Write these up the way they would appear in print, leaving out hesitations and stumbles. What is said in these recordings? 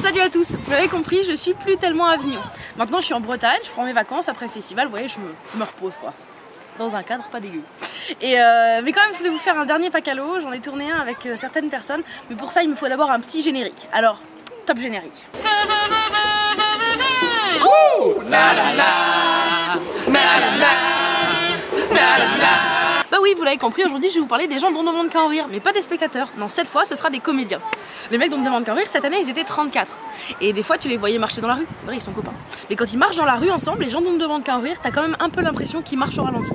Salut à tous, vous l'avez compris, je suis plus tellement à Avignon. Maintenant je suis en Bretagne, je prends mes vacances après le festival, vous voyez, je me repose quoi. Dans un cadre pas dégueu. Mais quand même je voulais vous faire un dernier pack à l'eau, j'en ai tourné un avec certaines personnes, mais pour ça il me faut d'abord un petit générique. Alors, top générique. Oh la la la, la la la, la la. Bah oui, vous l'avez compris, aujourd'hui je vais vous parler des gens dont on demande qu'à en rire, mais pas des spectateurs. Non, cette fois ce sera des comédiens. Les mecs dont on demande qu'à en rire, cette année ils étaient 34. Et des fois tu les voyais marcher dans la rue, c'est vrai ils sont copains. Mais quand ils marchent dans la rue ensemble, les gens dont on demande qu'à en rire, t'as quand même un peu l'impression qu'ils marchent au ralenti.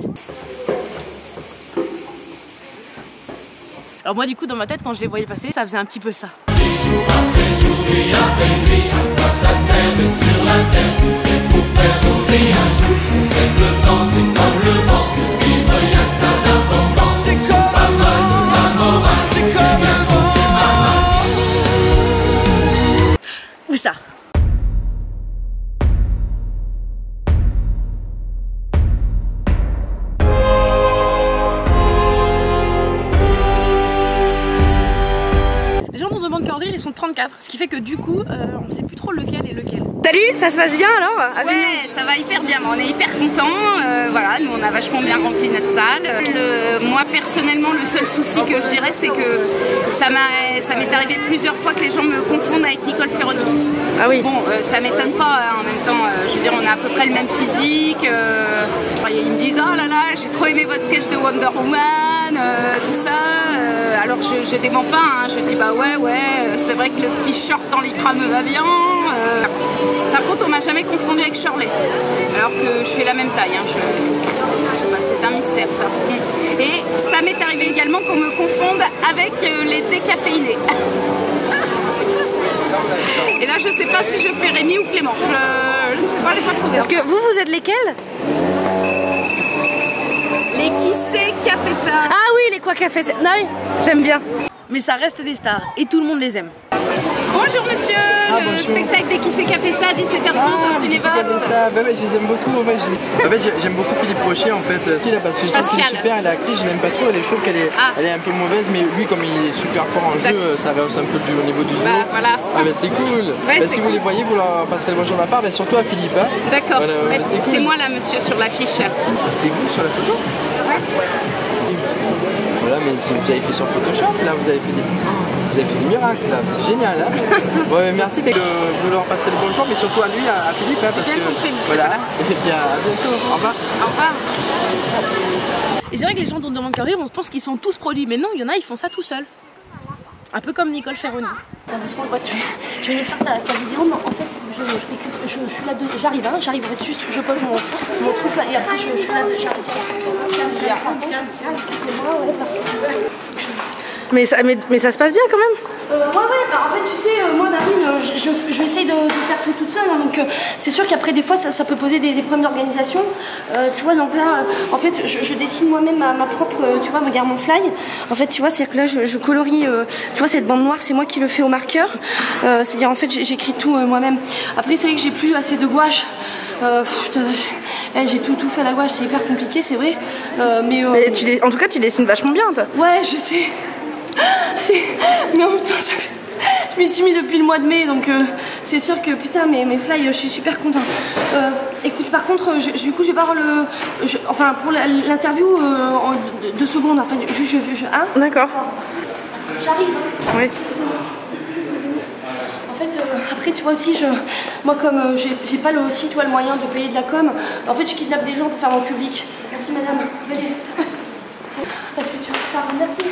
Alors moi du coup dans ma tête quand je les voyais passer, ça faisait un petit peu ça. Jour après jour, nuit après nuit, à quoi ça sert d'être sur la terre si c'est pour faire d'ouvrir un jour? C'est que le temps, c'est comme le vent, de vivre rien que ça d'important. C'est comme pas mal, la morale, c'est comme un bon. Où ça? Les gens dont on demande qu'à en rire, ils sont 34, ce qui fait que du coup, on sait plus trop lequel est lequel. Salut, ça se passe bien alors? Ouais, ça va hyper bien, on est hyper contents, voilà, nous on a vachement bien rempli notre salle. Moi personnellement, le seul souci que je dirais, c'est que ça m'est arrivé plusieurs fois que les gens me confondent avec Nicole Ferroni. Ah oui. Bon, ça m'étonne pas, hein, en même temps, je veux dire, on a à peu près le même physique. Ils me disent, oh là là, j'ai trop aimé votre sketch de Wonder Woman, tout ça. Alors je dément pas, hein, je dis bah ouais, c'est vrai que le petit short dans l'icra me va bien. Par contre, on m'a jamais confondu avec Shirley, alors que je fais la même taille. Hein, je sais pas, c'est un mystère ça. Et ça m'est arrivé également qu'on me confonde avec les décaféinés. Et là, je sais pas si je fais Rémi ou Clément. Je ne sais pas les pas trouver. Parce que vous êtes lesquels? Les qui c'est qui a fait ça? Ah oui, les quoi qu'a fait ça? Non, j'aime bien. Mais ça reste des stars et tout le monde les aime. Bonjour monsieur, le spectacle des qui c'est qui a fait ça, 17h30 au cinéma. Bah ouais, je les aime beaucoup. En fait, j'aime beaucoup Philippe Rocher en fait. Si là, parce que je trouve qu'il est super, elle a actrice, je l'aime pas trop, je trouve qu'elle est, elle est un peu mauvaise, mais lui comme il est super fort en jeu, ça rehausse un peu au niveau du jeu. Bah voilà. Ah bah c'est cool. Ouais, bah, si vous les voyez, vous leur passerez le bonjour de ma part, bah, surtout à Philippe. Hein. D'accord, voilà, ouais, c'est c'est cool. moi là monsieur sur l'affiche. C'est vous sur la photo? Ouais. Voilà, mais vous avez fait sur Photoshop, là, vous avez fait des miracles, là, c'est génial. Hein. Ouais, merci de leur passer le bonjour, mais surtout à lui, à Philippe, hein, parce que compris, voilà. Et puis à bientôt. Au revoir. Au revoir. Et c'est vrai que les gens dont on demande qu'à rire, on pense qu'ils sont tous produits, mais non, il y en a, ils font ça tout seuls. Un peu comme Nicole Ferroni. Attends, 2 secondes, je vais faire ta vidéo, mais en fait, je suis là, j'arrive, en fait, juste je pose mon truc là, et après je suis là, j'arrive. Mais ça se passe bien quand même. Ouais, bah, en fait, tu sais, moi, Marine, je essaye de faire tout toute seule, hein, donc c'est sûr qu'après, des fois, ça peut poser des problèmes d'organisation. Tu vois, donc là, en fait, je dessine moi-même ma propre, tu vois, regarde mon fly. En fait, tu vois, c'est-à-dire que là, je colorie, tu vois, cette bande noire, c'est moi qui le fais au marqueur. C'est-à-dire, en fait, j'écris tout moi-même. Après, c'est vrai que j'ai plus assez de gouache. J'ai tout fait à la gouache, c'est hyper compliqué, c'est vrai. Mais en tout cas, tu dessines vachement bien, toi. ouais, je sais. Mais en même temps, je m'y suis mis depuis le mois de mai, donc c'est sûr que putain, mes fly, je suis super content. Écoute, par contre, du coup, je vais pas avoir enfin, pour l'interview, 2 secondes, enfin, hein. D'accord. J'arrive. Oui. En fait, après, tu vois aussi, moi, comme j'ai pas aussi, toi, le moyen de payer de la com, en fait, je kidnappe des gens pour faire mon public. Merci, madame. Veuillez. Parce que merci.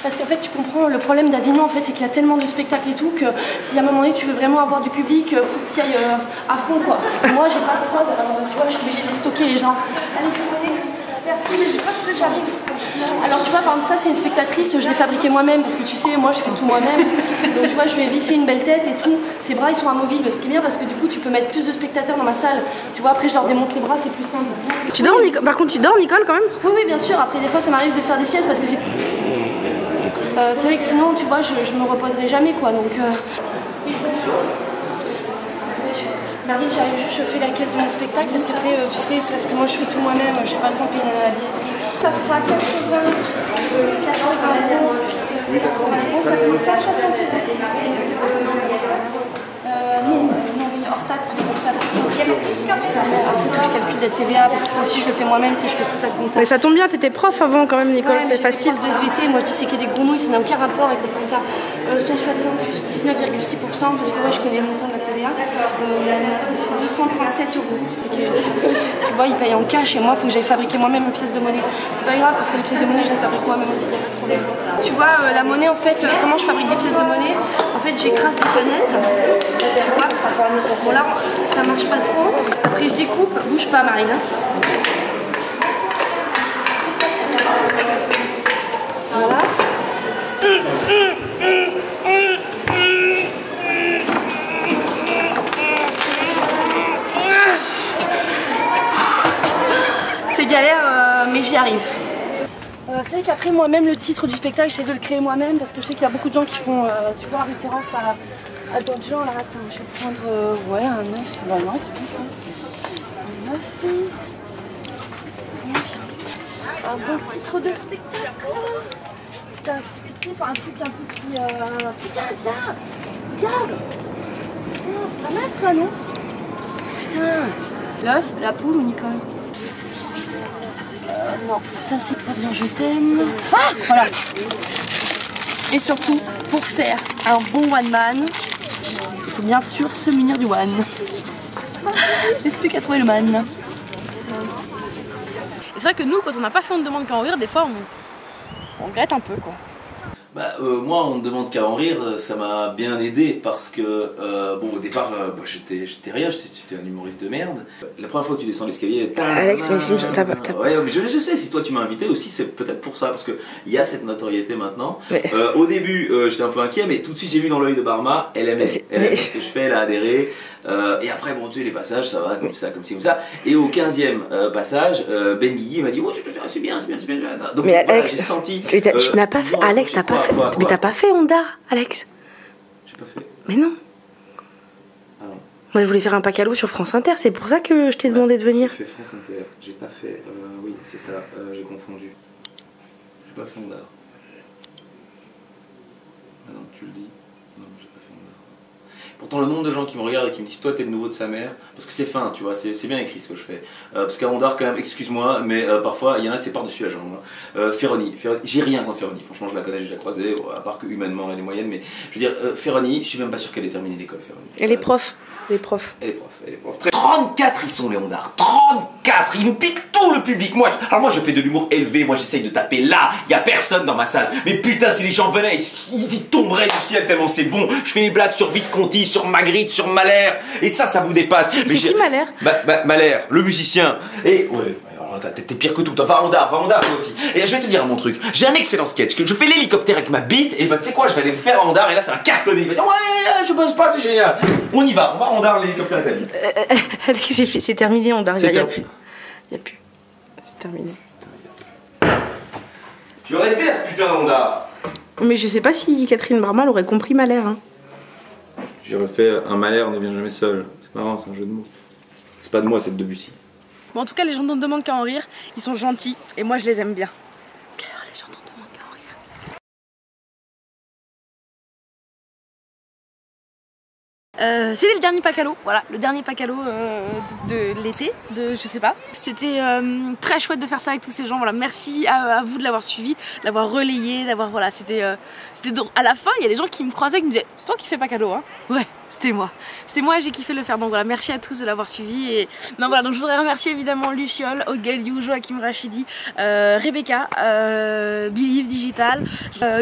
Parce qu'en fait, tu comprends, le problème d'Avignon, en fait, c'est qu'il y a tellement de spectacles et tout que si à un moment donné, tu veux vraiment avoir du public, faut que tu y ailles à fond, quoi. Et moi, j'ai pas de prod, alors tu vois, je suis obligée de stocker les gens. Allez, merci, mais j'ai pas de truc, j'arrive. Alors, tu vois, par exemple, ça, c'est une spectatrice, je l'ai fabriquée moi-même, parce que tu sais, moi, je fais tout moi-même. Donc, tu vois, je lui ai vissé une belle tête et tout. Ses bras, ils sont amovibles, ce qui est bien, parce que du coup, tu peux mettre plus de spectateurs dans ma salle. Tu vois, après, je leur démonte les bras, c'est plus simple. Tu dors, Par contre, tu dors, Nicole, quand même? Oui, bien sûr. Après, des fois, ça m'arrive de faire des siestes parce que c'est vrai que sinon, tu vois, je me reposerai jamais, quoi. Donc, Marie, j'arrive juste, je fais la caisse de mon spectacle parce qu'après, tu sais, c'est parce que moi, je fais tout moi-même. J'ai pas le temps de payer dans la billetterie. Ça fera 80, 80, ça fait 160 €. d'être TVA parce que ça aussi je le fais moi-même, tu sais, je fais toute la compta. Mais ça tombe bien, t'étais prof avant quand même, Nicole, Ouais, c'est facile. De SVT, moi je dis c'est qu'il y a des grenouilles, ça n'a aucun rapport avec la compta. 160 plus 19,6% parce que ouais, je connais le montant de la TVA. 237 €. Tu vois, ils payent en cash et moi, il faut que j'aille fabriquer moi-même une pièce de monnaie. C'est pas grave parce que les pièces de monnaie, je les fabrique moi-même aussi, il n'y a pas de problème. Tu vois, la monnaie, en fait, comment je fabrique des pièces de monnaie? En fait, j'écrase des canettes. Tu vois, bon là, ça marche pas trop. Après, je découpe, bouge pas, Marine. Voilà. C'est galère, mais j'y arrive. C'est vrai qu'après moi-même le titre du spectacle, j'essaie de le créer moi-même parce que je sais qu'il y a beaucoup de gens qui font tu vois, référence à d'autres gens. Là, attends, je vais prendre ouais, un 9. Bah non, c'est bon ça. Un 9. Un bon titre de spectacle. Putain, expéditif, un truc un peu qui... Putain, viens. Regarde. Putain, c'est pas mal ça, non? Putain. L'œuf, la poule ou Nicole? Non, ça c'est pour dire je t'aime. Ah, voilà. Et surtout, pour faire un bon one man, il faut bien sûr se munir du one. Reste plus qu'à trouver le man. C'est vrai que nous, quand on n'a pas fait On ne demande qu'à en rire, des fois on regrette un peu quoi. Bah, moi, on ne demande qu'à en rire, ça m'a bien aidé parce que, bon, au départ, bah, j'étais rien, j'étais un humoriste de merde. La première fois que tu descends l'escalier, Alex, mais t'as pas. Ouais, mais je sais, si toi tu m'as invité aussi, c'est peut-être pour ça, parce qu'il y a cette notoriété maintenant. Mais... au début, j'étais un peu inquiet, mais tout de suite, j'ai vu dans l'œil de Barma, elle aimait ce que je fais, elle a adhéré. Et après, bon, tu sais, les passages, ça va, comme ça, comme ci, comme ça. Et au 15e passage, Ben Guigui m'a dit, oh, c'est bien. Donc, mais voilà, Alex, j'ai senti. tu n'as pas fait. Alex, t'as pas fait. Quoi mais t'as pas fait Honda, Alex. J'ai pas fait. Mais non. Ah non. Moi, je voulais faire un pacalo sur France Inter, c'est pour ça que je t'ai demandé de venir. J'ai fait France Inter, j'ai pas fait. Oui, c'est ça, j'ai confondu. J'ai pas fait Honda. Ah non, tu le dis. Non, j'ai pas fait Honda. Pourtant, le nombre de gens qui me regardent et qui me disent toi t'es le nouveau de sa mère, parce que c'est fin, tu vois, c'est bien écrit ce que je fais. Parce qu'à Honda, quand même, excuse-moi, mais parfois il y en a c'est par-dessus la jambe. Ferroni, j'ai rien contre Ferroni, franchement je la connais, j'ai déjà croisée, à part que humainement elle est moyenne, mais je veux dire, Ferroni, je suis même pas sûr qu'elle ait terminé l'école, Ferroni. Elle est prof. Elle est prof. 34 ils sont les Hondards, 34, ils nous piquent tout le public. Alors moi je fais de l'humour élevé, moi j'essaye de taper là, il y a personne dans ma salle. Mais putain si les gens venaient, ils y tomberaient du ciel tellement c'est bon. Je fais des blagues sur Visconti, sur Magritte, sur Mahler, et ça vous dépasse. C'est qui Mahler? Mahler, le musicien. Et ouais. T'es pire que tout, va Honda toi aussi. Et je vais te dire mon truc, j'ai un excellent sketch, que je fais l'hélicoptère avec ma bite, et bah tu sais quoi, je vais aller le faire à Honda, et là ça va cartonner, il va dire ouais, je bosse pas, c'est génial. On y va, on va à Honda, l'hélicoptère avec la bite. Alex, c'est terminé Honda, il y a plus. C'est terminé. J'aurais été à ce putain d'Honda. Mais je sais pas si Catherine Barma aurait compris Mahler. Hein. J'aurais fait un Mahler ne vient jamais seul, c'est marrant, c'est un jeu de mots. C'est pas de moi, c'est de Debussy. Bon, en tout cas, les gens dont on demande qu'à en rire, ils sont gentils et moi je les aime bien. Cœur, les gens dont on demande qu'à en rire. C'était le dernier Pacalo, voilà, le dernier Pacalo de l'été, je sais pas. C'était très chouette de faire ça avec tous ces gens, voilà, merci à vous de l'avoir suivi, de l'avoir relayé, d'avoir, voilà, c'était à la fin, il y a des gens qui me croisaient, qui me disaient, c'est toi qui fais Pacalo, hein? Ouais. C'était moi et j'ai kiffé le faire, donc voilà, merci à tous de l'avoir suivi. Et non, voilà, donc je voudrais remercier évidemment Luciole, Ogel, You, Joachim Rachidi, Rebecca, Believe Digital,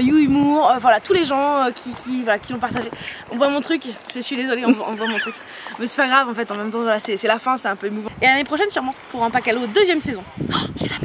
You Humour, voilà, tous les gens qui l'ont partagé. On voit mon truc, je suis désolée, on voit mon truc, mais c'est pas grave en fait, en même temps voilà, c'est la fin, c'est un peu émouvant. Et l'année prochaine sûrement pour un Pacalo 2e saison. Oh, j'ai la